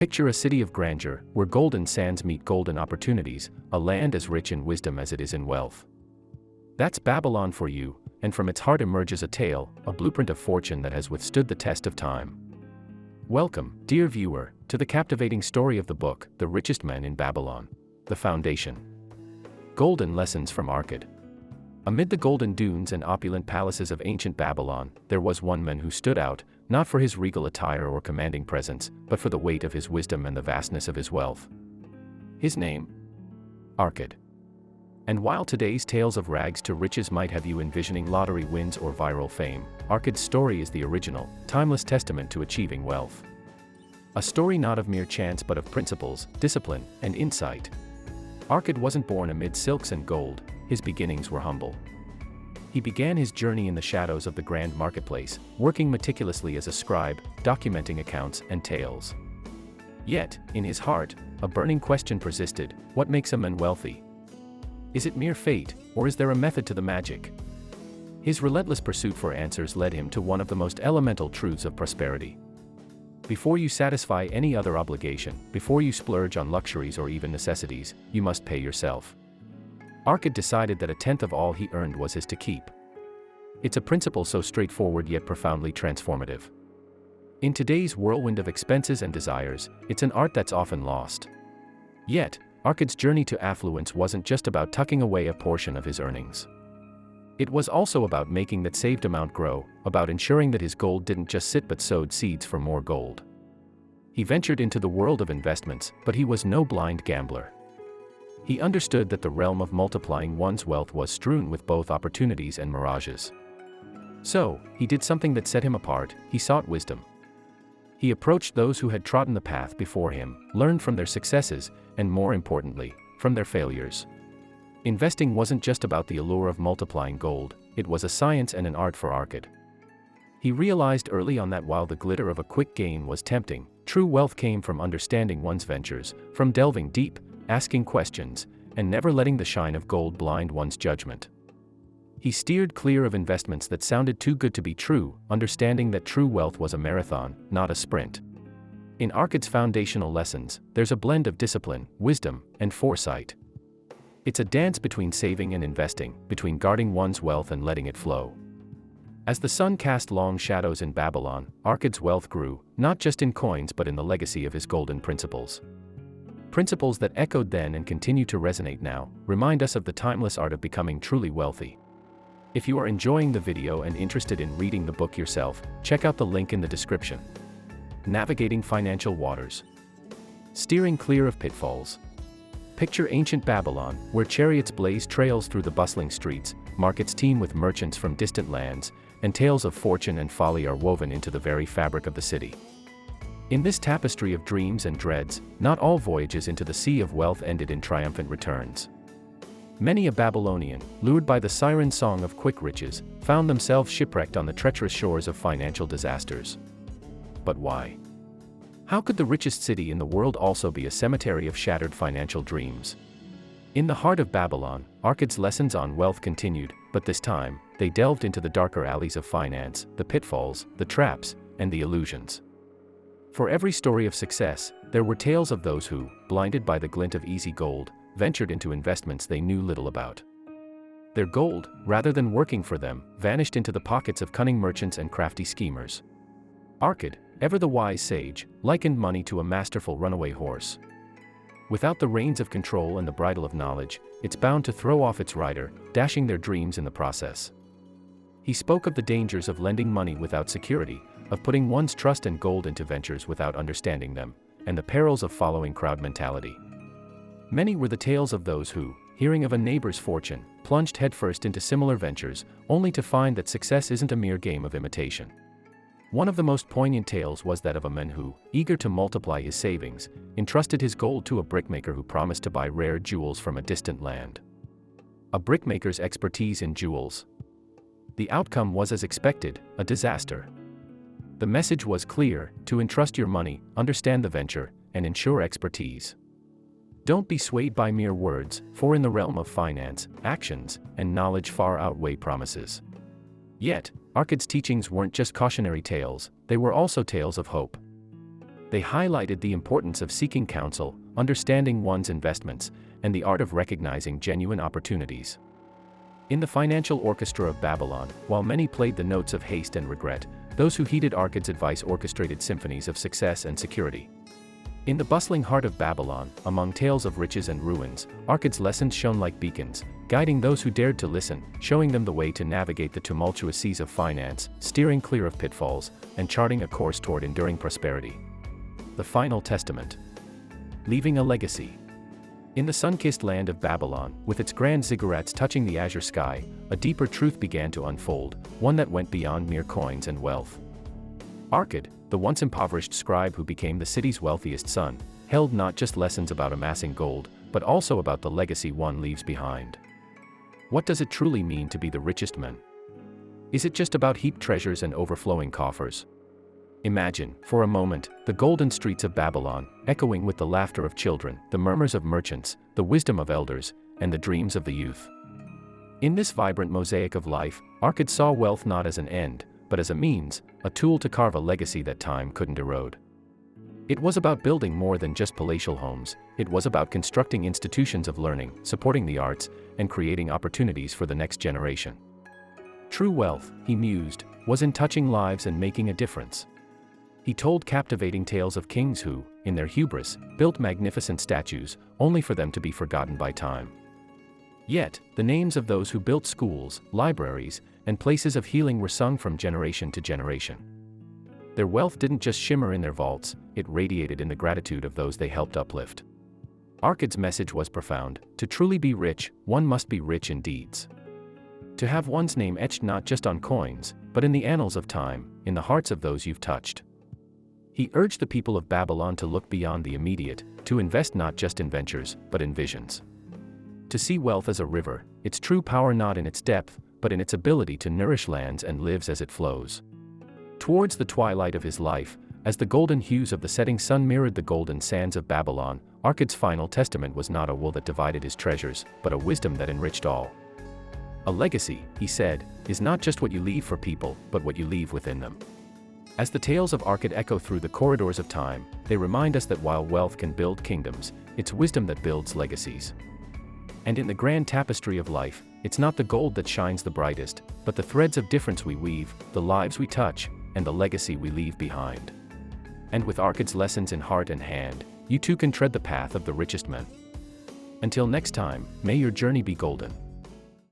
Picture a city of grandeur, where golden sands meet golden opportunities, a land as rich in wisdom as it is in wealth. That's Babylon for you, and from its heart emerges a tale, a blueprint of fortune that has withstood the test of time. Welcome, dear viewer, to the captivating story of the book, The Richest Man in Babylon. The Foundation. Golden Lessons from Arcad. Amid the golden dunes and opulent palaces of ancient Babylon, there was one man who stood out, not for his regal attire or commanding presence, but for the weight of his wisdom and the vastness of his wealth. His name? Arcad. And while today's tales of rags to riches might have you envisioning lottery wins or viral fame, Arcad's story is the original, timeless testament to achieving wealth. A story not of mere chance but of principles, discipline, and insight. Arcad wasn't born amid silks and gold, his beginnings were humble. He began his journey in the shadows of the grand marketplace, working meticulously as a scribe, documenting accounts and tales. Yet, in his heart, a burning question persisted: what makes a man wealthy? Is it mere fate, or is there a method to the magic? His relentless pursuit for answers led him to one of the most elemental truths of prosperity. Before you satisfy any other obligation, before you splurge on luxuries or even necessities, you must pay yourself. Arcad decided that a tenth of all he earned was his to keep. It's a principle so straightforward yet profoundly transformative. In today's whirlwind of expenses and desires, it's an art that's often lost. Yet, Arcad's journey to affluence wasn't just about tucking away a portion of his earnings. It was also about making that saved amount grow, about ensuring that his gold didn't just sit but sowed seeds for more gold. He ventured into the world of investments, but he was no blind gambler. He understood that the realm of multiplying one's wealth was strewn with both opportunities and mirages. So, he did something that set him apart: he sought wisdom. He approached those who had trodden the path before him, learned from their successes, and more importantly, from their failures. Investing wasn't just about the allure of multiplying gold, it was a science and an art for Arcad. He realized early on that while the glitter of a quick gain was tempting, true wealth came from understanding one's ventures, from delving deep, asking questions, and never letting the shine of gold blind one's judgment. He steered clear of investments that sounded too good to be true, understanding that true wealth was a marathon, not a sprint. In Arcad's foundational lessons, there's a blend of discipline, wisdom, and foresight. It's a dance between saving and investing, between guarding one's wealth and letting it flow. As the sun cast long shadows in Babylon, Arcad's wealth grew, not just in coins but in the legacy of his golden principles. Principles that echoed then and continue to resonate now, remind us of the timeless art of becoming truly wealthy. If you are enjoying the video and interested in reading the book yourself, check out the link in the description. Navigating financial waters. Steering clear of pitfalls. Picture ancient Babylon, where chariots blaze trails through the bustling streets, markets teem with merchants from distant lands, and tales of fortune and folly are woven into the very fabric of the city. In this tapestry of dreams and dreads, not all voyages into the sea of wealth ended in triumphant returns. Many a Babylonian, lured by the siren song of quick riches, found themselves shipwrecked on the treacherous shores of financial disasters. But why? How could the richest city in the world also be a cemetery of shattered financial dreams? In the heart of Babylon, Arcad's lessons on wealth continued, but this time, they delved into the darker alleys of finance, the pitfalls, the traps, and the illusions. For every story of success, there were tales of those who, blinded by the glint of easy gold, ventured into investments they knew little about. Their gold, rather than working for them, vanished into the pockets of cunning merchants and crafty schemers. Arcad, ever the wise sage, likened money to a masterful runaway horse. Without the reins of control and the bridle of knowledge, it's bound to throw off its rider, dashing their dreams in the process. He spoke of the dangers of lending money without security, of putting one's trust and gold into ventures without understanding them, and the perils of following crowd mentality. Many were the tales of those who, hearing of a neighbor's fortune, plunged headfirst into similar ventures, only to find that success isn't a mere game of imitation. One of the most poignant tales was that of a man who, eager to multiply his savings, entrusted his gold to a brickmaker who promised to buy rare jewels from a distant land. A brickmaker's expertise in jewels. The outcome was as expected, a disaster. The message was clear: to entrust your money, understand the venture, and ensure expertise. Don't be swayed by mere words, for in the realm of finance, actions and knowledge far outweigh promises. Yet, Arcad's teachings weren't just cautionary tales, they were also tales of hope. They highlighted the importance of seeking counsel, understanding one's investments, and the art of recognizing genuine opportunities. In the financial orchestra of Babylon, while many played the notes of haste and regret, those who heeded Arkad's advice orchestrated symphonies of success and security. In the bustling heart of Babylon, among tales of riches and ruins, Arkad's lessons shone like beacons, guiding those who dared to listen, showing them the way to navigate the tumultuous seas of finance, steering clear of pitfalls, and charting a course toward enduring prosperity. The Final Testament. Leaving a legacy. In the sun-kissed land of Babylon, with its grand ziggurats touching the azure sky, a deeper truth began to unfold, one that went beyond mere coins and wealth. Arkad, the once impoverished scribe who became the city's wealthiest son, held not just lessons about amassing gold, but also about the legacy one leaves behind. What does it truly mean to be the richest man? Is it just about heaped treasures and overflowing coffers? Imagine, for a moment, the golden streets of Babylon, echoing with the laughter of children, the murmurs of merchants, the wisdom of elders, and the dreams of the youth. In this vibrant mosaic of life, Arkad saw wealth not as an end, but as a means, a tool to carve a legacy that time couldn't erode. It was about building more than just palatial homes, it was about constructing institutions of learning, supporting the arts, and creating opportunities for the next generation. True wealth, he mused, was in touching lives and making a difference. He told captivating tales of kings who, in their hubris, built magnificent statues, only for them to be forgotten by time. Yet, the names of those who built schools, libraries, and places of healing were sung from generation to generation. Their wealth didn't just shimmer in their vaults, it radiated in the gratitude of those they helped uplift. Arkad's message was profound: to truly be rich, one must be rich in deeds. To have one's name etched not just on coins, but in the annals of time, in the hearts of those you've touched. He urged the people of Babylon to look beyond the immediate, to invest not just in ventures, but in visions. To see wealth as a river, its true power not in its depth, but in its ability to nourish lands and lives as it flows. Towards the twilight of his life, as the golden hues of the setting sun mirrored the golden sands of Babylon, Arkad's final testament was not a wool that divided his treasures, but a wisdom that enriched all. A legacy, he said, is not just what you leave for people, but what you leave within them. As the tales of Arkad echo through the corridors of time, they remind us that while wealth can build kingdoms, it's wisdom that builds legacies. And in the grand tapestry of life, it's not the gold that shines the brightest, but the threads of difference we weave, the lives we touch, and the legacy we leave behind. And with Arkad's lessons in heart and hand, you too can tread the path of the richest man. Until next time, may your journey be golden.